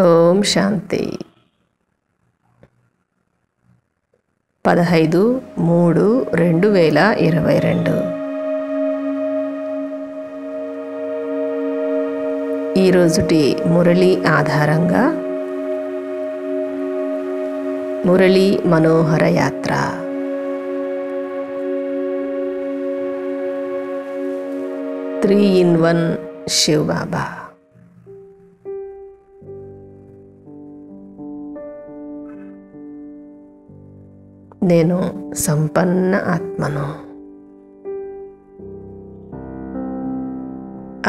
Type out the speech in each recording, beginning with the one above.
ఓం శాంతి. 15/3/2022 ఈరోజుటి మురళి ఆధారంగా మురళి మనోహర యాత్ర. Three in one Shiv బాబా. నేను సంపన్న ఆత్మను,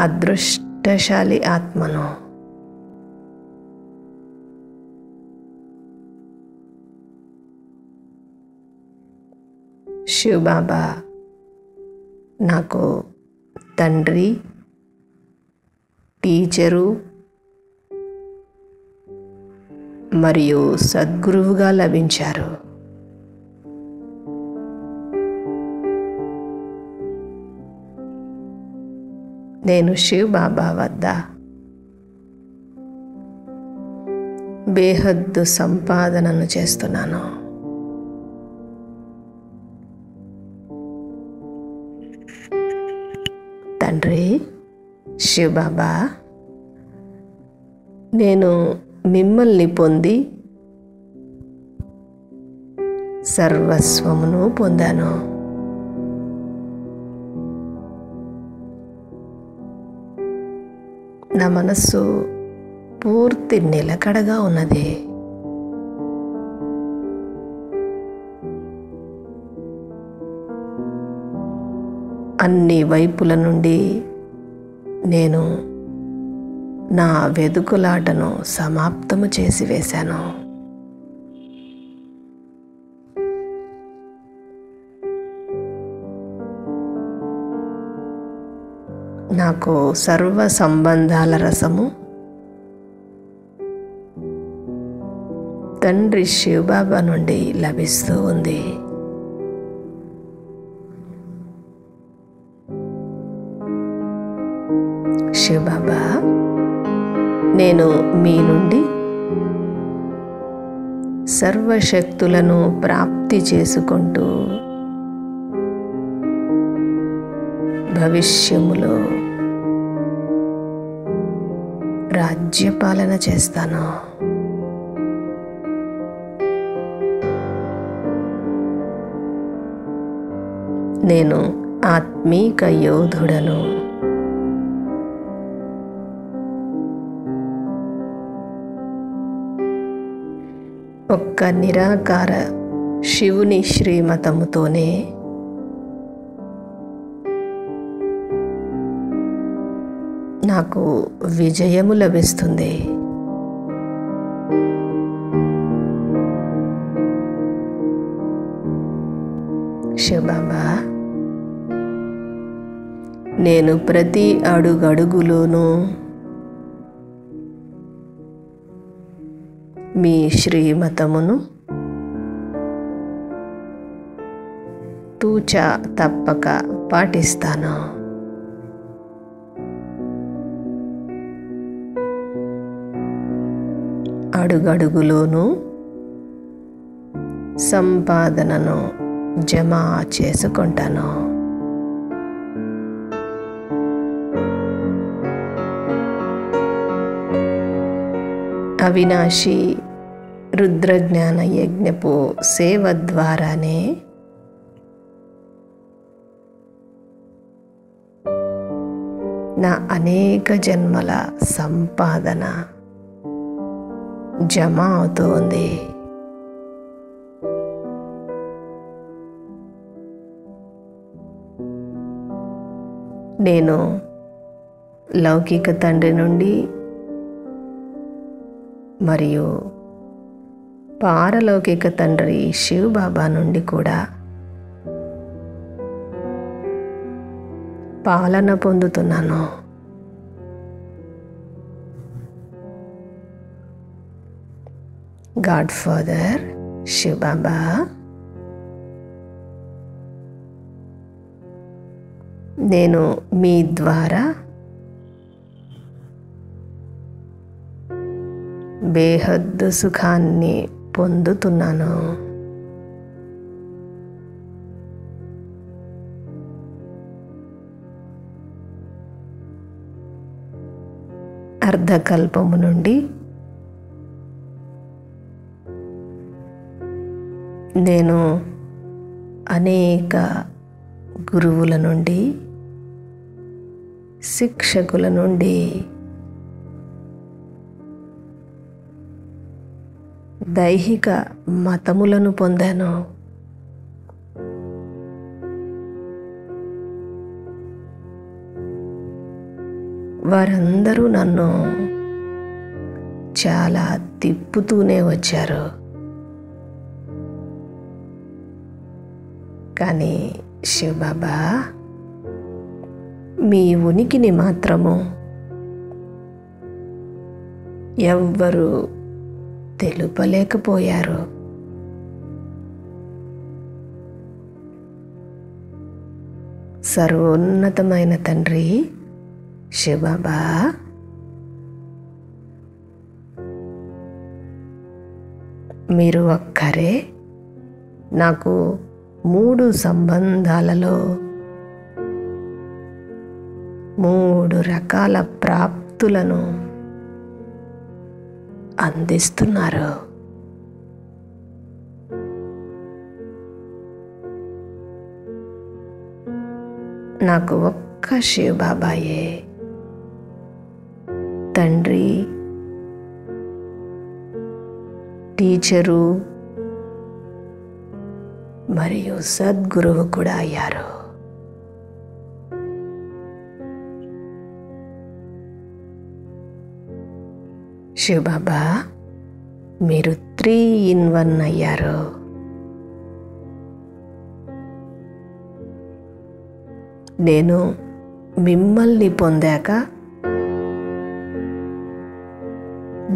అదృష్టశాలి ఆత్మను. శివ్ బాబా నాకు తండ్రి, టీచరు మరియు సద్గురువుగా లభించారు. నేను శివ్ బాబా వద్ద బేహద్దు సంపాదనను చేస్తున్నాను. తండ్రి శివ్ బాబా, నేను మిమ్మల్ని పొంది సర్వస్వమును పొందాను. నా మనస్సు పూర్తి నిలకడగా ఉన్నది. అన్ని వైపుల నుండి నేను నా వెదుకులాటను సమాప్తము చేసి వేశాను. నాకు సర్వ సంబంధాల రసము తండ్రి శివ్ బాబా నుండి లభిస్తూ ఉంది. శివ్ బాబా, నేను మీ నుండి సర్వశక్తులను ప్రాప్తి చేసుకుంటూ భవిష్యములో రాజ్యపాలన చేస్తాను. నేను ఆత్మీక యోధుడను. ఒక్క నిరాకార శివుని శ్రీమతముతోనే నాకు విజయము లభిస్తుంది. శివ్ బాబా, నేను ప్రతి అడుగడుగులోనూ మీ శ్రీమతమును తూచా తప్పక పాటిస్తాను. అడుగడుగులోనూ సంపాదనను జమ చేసుకుంటాను. అవినాశి రుద్రజ్ఞాన యజ్ఞపు సేవ ద్వారానే నా అనేక జన్మల సంపాదన జమ అవుతోంది. నేను లౌకిక తండ్రి నుండి మరియు పారలౌకిక తండ్రి శివ్ బాబా నుండి కూడా పాలన పొందుతున్నాను. గాడ్ ఫాదర్ శివ్ బాబా, నేను మీ ద్వారా బేహద్దు సుఖాన్ని పొందుతున్నాను. అర్ధకల్పము నుండి నేను అనేక గురువుల నుండి, శిక్షకుల నుండి దైహిక మతములను పొందాను. వారందరూ నన్ను చాలా తిప్పుతూనే వచ్చారు. కానీ శివబాబా మీ ఉనికిని మాత్రము ఎవ్వరూ తెలుపలేకపోయారు. సర్వోన్నతమైన తండ్రి శివబాబా, మీరు ఒక్కరే నాకు 3 సంబంధాలలో 3 రకాల ప్రాప్తులను అందిస్తున్నారు. నాకు ఒక్క శివబాబాయే తండ్రి, టీచరు మరియు సద్గురువు కూడా అయ్యారు. శివబాబా, మీరు 3 in 1 అయ్యారు. నేను మిమ్మల్ని పొందాక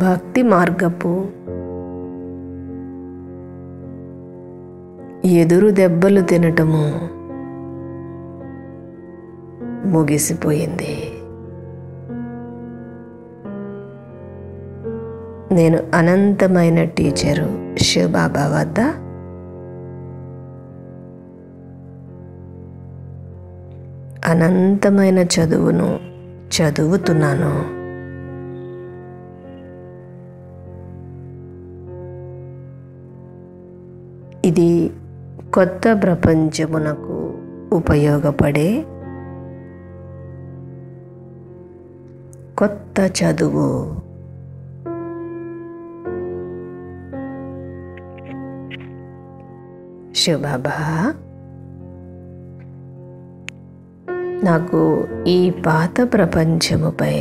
భక్తి మార్గపు ఎదురు దెబ్బలు తినటము ముగిసిపోయింది. నేను అనంతమైన టీచరు శివబాబా వద్ద అనంతమైన చదువును చదువుతున్నాను. ఇది కొత్త ప్రపంచమునకు ఉపయోగపడే కొత్త చదువు. శివబాబా, నాకు ఈ పాత ప్రపంచముపై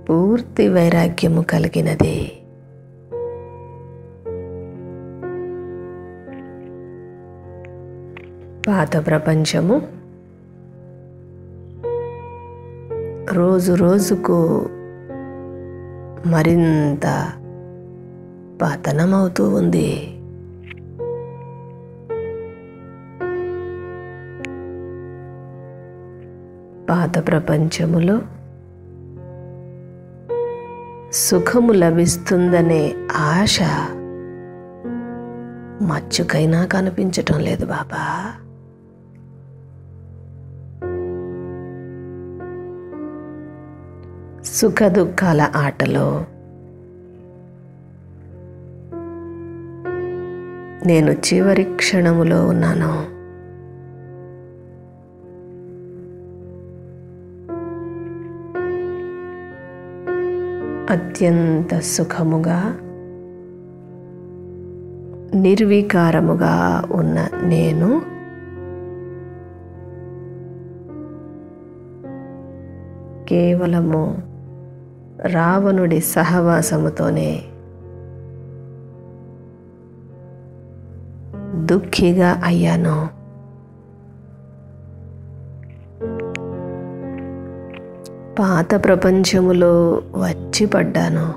పూర్తి వైరాగ్యము కలిగినది. పాత ప్రపంచము రోజు రోజుకు మరింత పతనమవుతూ ఉంది. పాత ప్రపంచములో సుఖము లభిస్తుందనే ఆశ మచ్చుకైనా కనిపించటం లేదు బాబా. సుఖ దుఃఖాల ఆటలో నేను చివరి క్షణములో ఉన్నాను. అత్యంత సుఖముగా నిర్వికారముగా ఉన్న నేను కేవలము రావణుడి సహవాసముతోనే దుఃఖిగా అయ్యాను. పాత ప్రపంచములో వచ్చి పడ్డాను.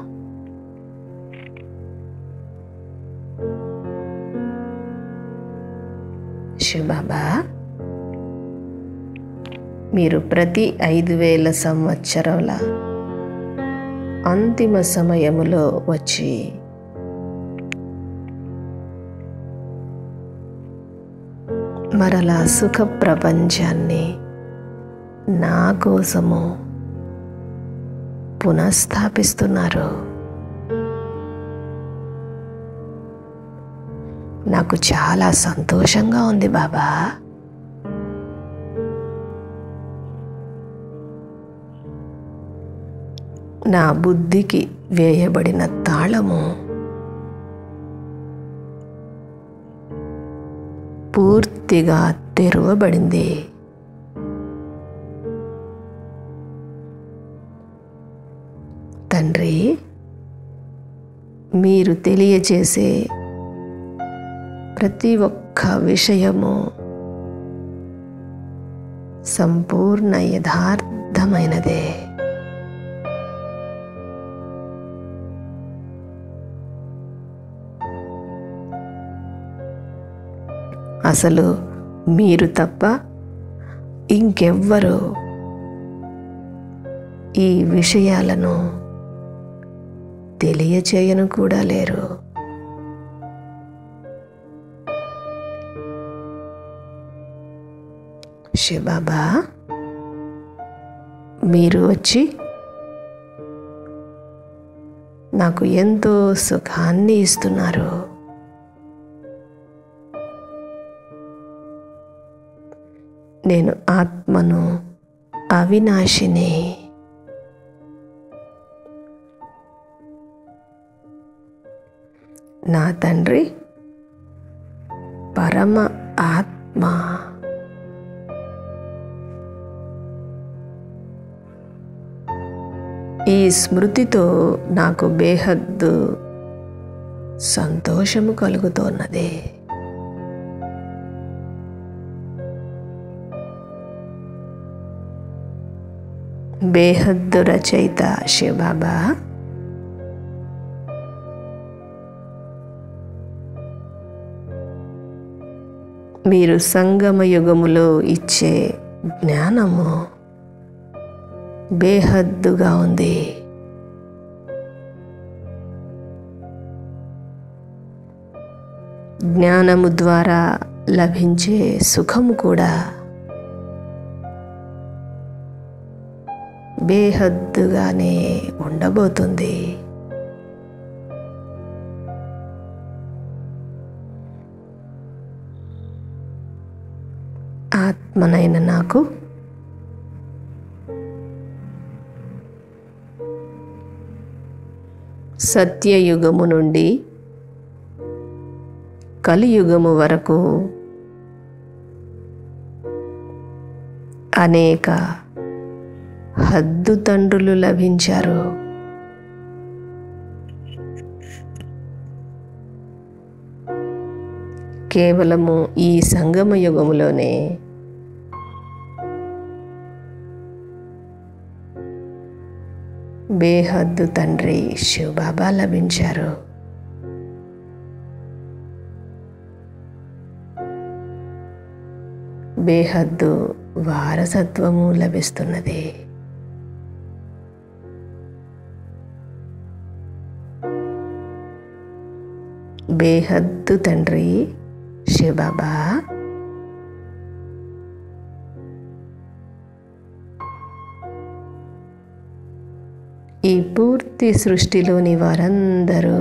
శివబాబా, మీరు ప్రతి 5000 సంవత్సరాల అంతిమ సమయములో వచ్చి మరలా సుఖ ప్రపంచాన్ని నా కోసము పునఃస్థాపిస్తున్నారు. నాకు చాలా సంతోషంగా ఉంది బాబా. నా బుద్ధికి వేయబడిన తాళము పూర్తిగా తెరవబడింది. తండ్రి, మీరు తెలియచేసే ప్రతి ఒక్క విషయము సంపూర్ణ యథార్థమైనదే. అసలు మీరు తప్ప ఇంకెవ్వరు ఈ విషయాలను తెలియచేయను కూడా లేరు. శివబాబా, మీరు వచ్చి నాకు ఎంతో సుఖాన్ని ఇస్తున్నారు. నేను ఆత్మను, అవినాశిని. నా తండ్రి పరమ ఆత్మ. ఈ స్మృతితో నాకు బేహద్దు సంతోషము కలుగుతున్నది. బేహద్దు రచయిత శివబాబా, మీరు సంగమ యుగములో ఇచ్చే జ్ఞానము బేహద్దుగా ఉంది. జ్ఞానము ద్వారా లభించే సుఖము కూడా బేహద్దుగానే ఉండబోతుంది. ఆత్మనైన నాకు సత్యయుగము నుండి కలియుగము వరకు అనేక హద్దు తండ్రులు లభించారు. కేవలము ఈ సంగమ యుగములోనే బేహద్దు తండ్రి శివబాబా లభించారు. బేహద్దు వారసత్వము లభిస్తున్నది. బేహద్దు తండ్రి శివబాబా, ఈ పూర్తి సృష్టిలోని వారందరూ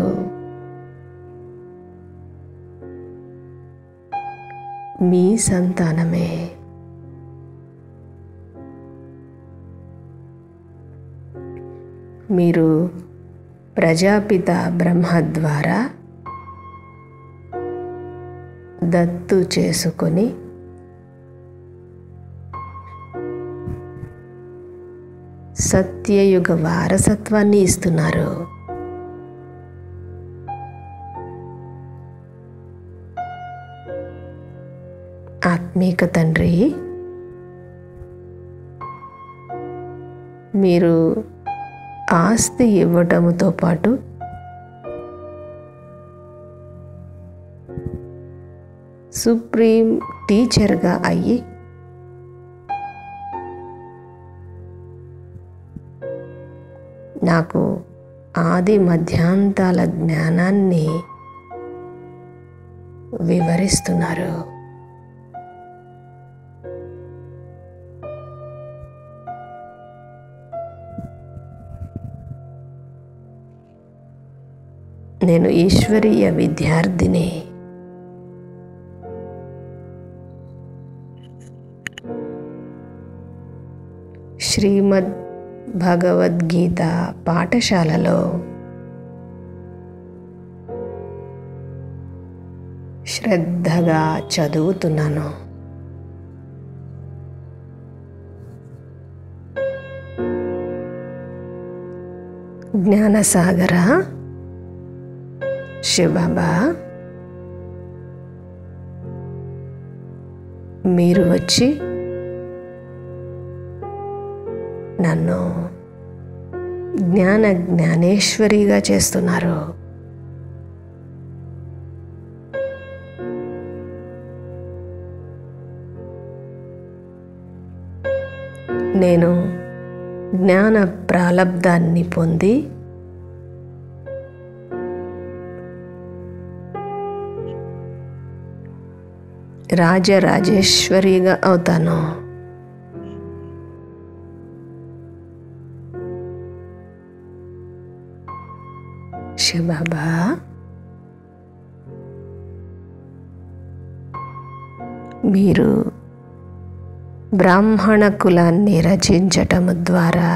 మీ సంతానమే. మీరు ప్రజాపిత బ్రహ్మ ద్వారా దత్తు చేసుకొని సత్యయుగ వారసత్వాన్ని ఇస్తున్నారు. ఆత్మీక తండ్రి, మీరు ఆస్తి ఇవ్వటముతో పాటు సుప్రీం టీచర్గా అయ్యి నాకు ఆది మధ్యాంతాల జ్ఞానాన్ని వివరిస్తున్నారు. నేను ఈశ్వరీయ విద్యార్థిని. శ్రీమద్ భగవద్గీత పాఠశాలలో శ్రద్ధగా చదువుతున్నాను. జ్ఞానసాగర, శివబాబా, మీరు వచ్చి నన్ను జ్ఞానేశ్వరిగా చేస్తున్నారు. నేను జ్ఞాన ప్రాలబ్ధాన్ని పొంది రాజరాజేశ్వరిగా అవుతాను. శివబాబా, మీరు బ్రాహ్మణ కులాన్ని రచించటం ద్వారా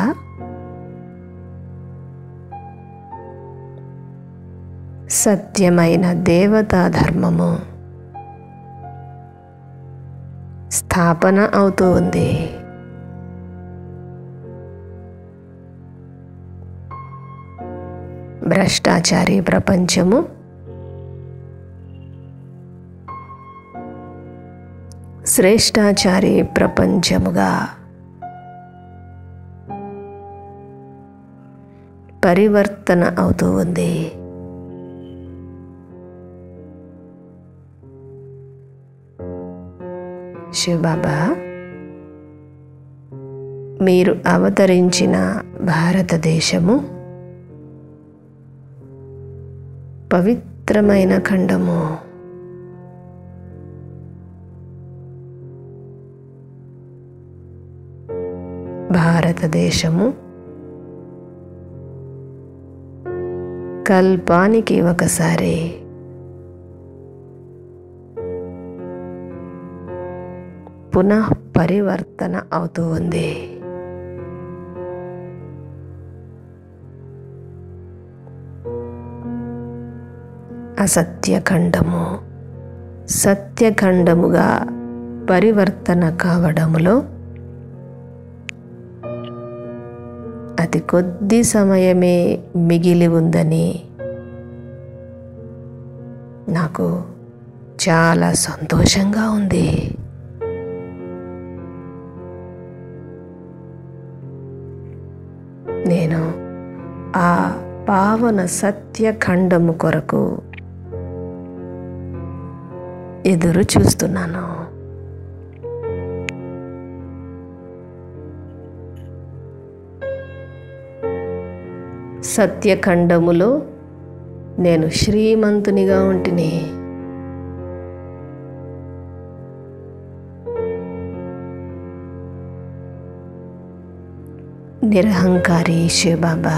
సత్యమైన దేవతా ధర్మము స్థాపన అవుతూ ఉంది. భ్రష్టాచారి ప్రపంచము శ్రేష్టాచారి ప్రపంచముగా పరివర్తన అవుతూ ఉంది. శివబాబా, మీరు అవతరించిన భారతదేశము పవిత్రమైన ఖండము. భారతదేశము కల్పానికి ఒకసారి పునః పరివర్తన అవుతూ ఉంది. అసత్యఖండము సత్యఖండముగా పరివర్తన కావడములో అతి కొద్ది సమయమే మిగిలి ఉందని నాకు చాలా సంతోషంగా ఉంది. నేను ఆ పావన సత్యఖండము కొరకు ఎదురు చూస్తున్నాను. సత్యఖండములో నేను శ్రీమంతునిగా ఉంటిని. నిరహంకారి శివబాబా,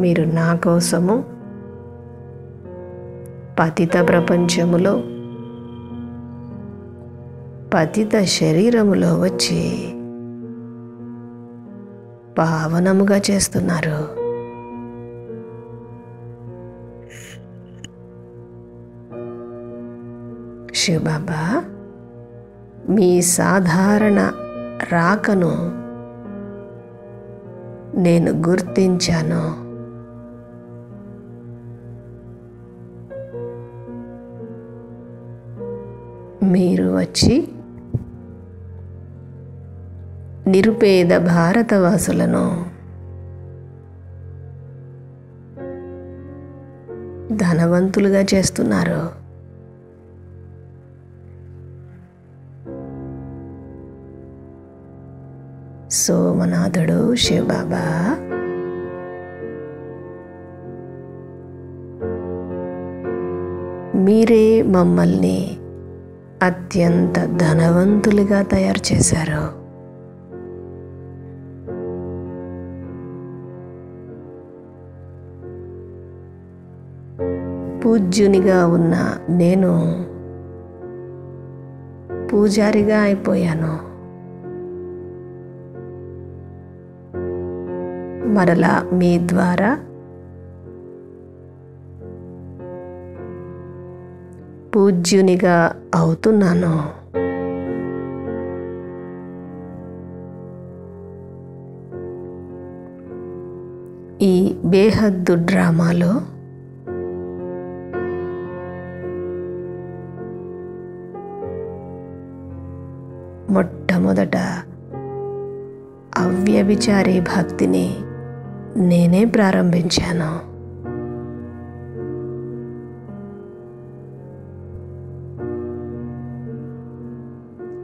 మీరు నా కోసము పతిత ప్రపంచములో పతిత శరీరములో వచ్చి పావనముగా చేస్తున్నారు. శివబాబా, మీ సాధారణ రాకను నేను గుర్తించాను. మీరు వచ్చి నిరుపేద భారతవాసులను ధనవంతులుగా చేస్తున్నారు. సోమనాథుడు శివబాబా మీరే మమ్మల్ని అత్యంత ధనవంతులుగా తయారు చేశారు. పూజ్యునిగా ఉన్న నేను పూజారిగా అయిపోయాను. మరలా మీ ద్వారా పూజ్యునిగా అవుతున్నాను. ఈ బేహద్దు డ్రామాలో మొట్టమొదట అవ్యభిచారి భక్తిని నేనే ప్రారంభించాను.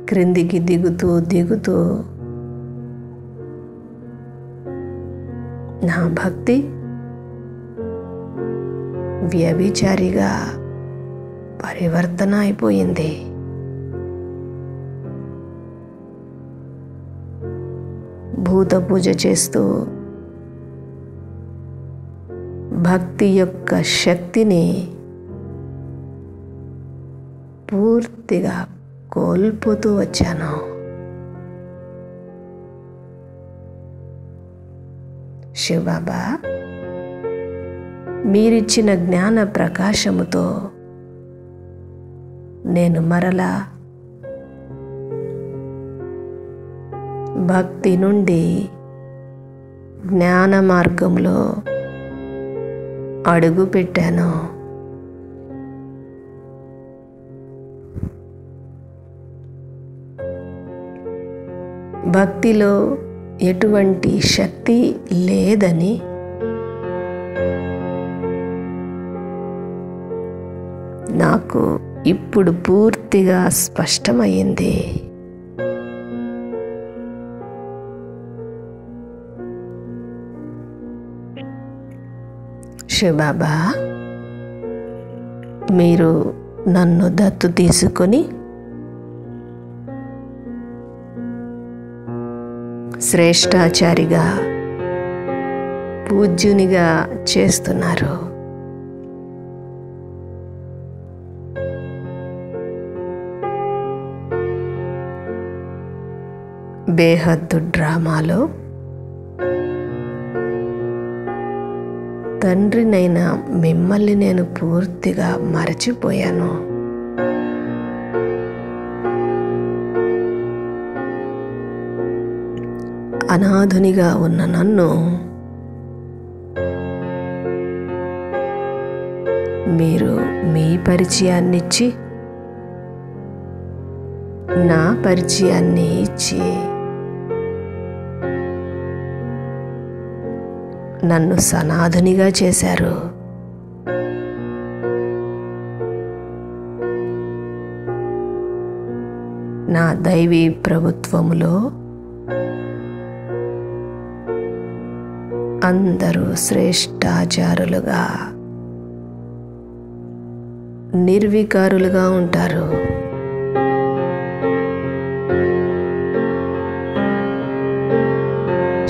క్రిందికి దిగుతూ దిగుతూ నా భక్తి వ్యభిచారిగా పరివర్తన అయిపోయింది. భూత పూజ చేస్తూ భక్తి యొక్క శక్తిని పూర్తిగా కోల్పోతూ వచ్చాను. శివబాబా మీరిచ్చిన జ్ఞాన ప్రకాశముతో నేను మరలా భక్తి నుండి జ్ఞాన మార్గంలో అడుగు పెట్టాను. భక్తిలో ఎటువంటి శక్తి లేదని నాకు ఇప్పుడు పూర్తిగా స్పష్టమయ్యింది. శివబాబా మీరు నన్ను దత్తు తీసుకొని శ్రేష్ఠాచారిగా పూజ్యునిగా చేస్తున్నారు. బేహద్దు డ్రామాలో తండ్రినైన మిమ్మల్ని నేను పూర్తిగా మరచిపోయాను. అనాథునిగా ఉన్న నన్ను మీరు మీ పరిచయాన్నిచ్చి నా పరిచయాన్ని ఇచ్చి నన్ను సనాథునిగా చేశారు. నా దైవీ ప్రభుత్వములో అందరూ శ్రేష్ఠాచారులుగా నిర్వికారులుగా ఉంటారు.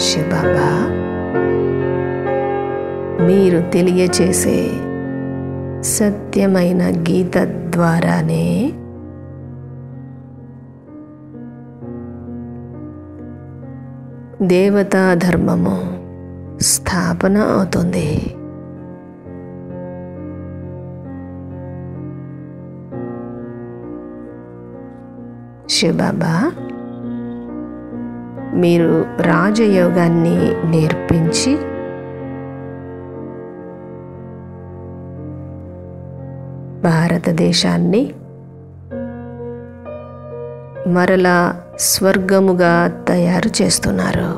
శివబాబా మీరు తెలియచేసే సత్యమైన గీత ద్వారానే దేవతా ధర్మము స్థాపన అవుతుంది. శివబాబా మీరు రాజయోగాన్ని నేర్పించి భారతదేశాన్ని మరలా స్వర్గముగా తయారు చేస్తున్నారు.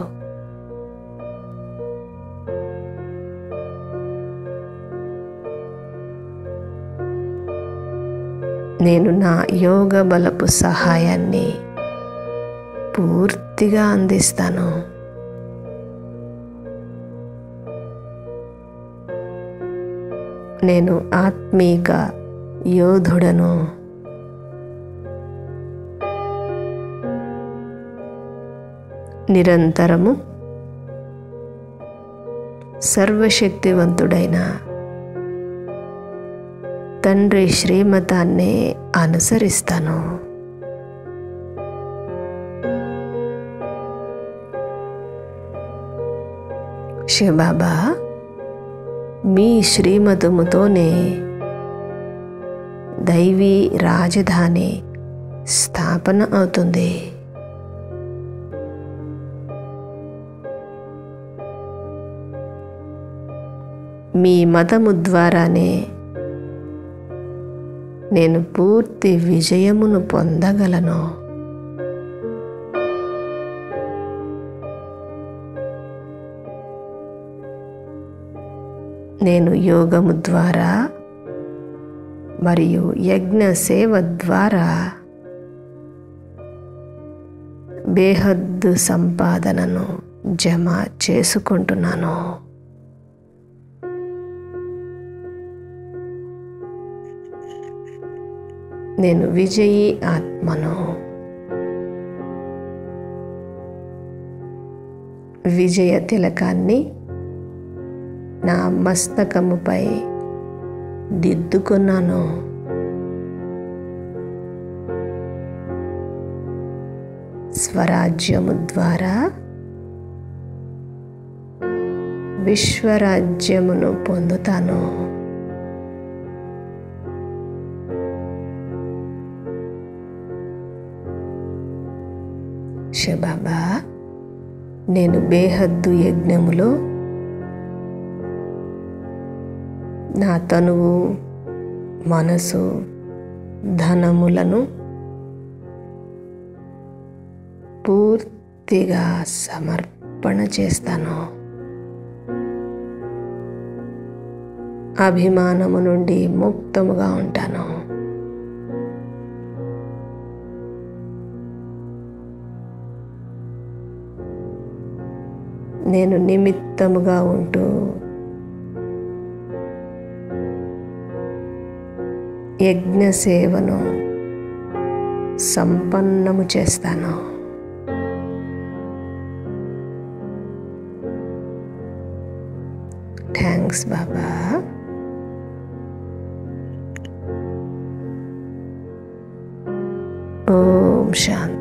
నేను నా యోగ బలపు సహాయాన్ని పూర్తిగా అందిస్తాను. నేను ఆత్మీక యోధుడను. నిరంతరము సర్వశక్తివంతుడైన తండ్రి శ్రీమతాన్ని అనుసరిస్తాను. శివబాబా, మీ శ్రీమతముతోనే దైవీ రాజధాని స్థాపన అవుతుంది. మీ మతము ద్వారానే నేను పూర్తి విజయమును పొందగలను. నేను యోగము ద్వారా మరియు యజ్ఞ సేవ ద్వారా బేహద్దు సంపాదనను జమ చేసుకుంటున్నాను. నేను విజయీ ఆత్మను. విజయ తిలకాన్ని నా మస్తకముపై దిద్దుకున్నాను. స్వరాజ్యము ద్వారా విశ్వరాజ్యమును పొందుతాను. శివబాబా, నేను బేహద్దు యజ్ఞములో నా తనువు, మనసు, ధనములను పూర్తిగా సమర్పణ చేస్తాను. అభిమానము నుండి ముక్తముగా ఉంటాను. నేను నిమిత్తముగా ఉంటూ యజ్ఞ సేవను సంపన్నము చేస్తాను. థ్యాంక్స్ బాబా. ఓం శాంతి.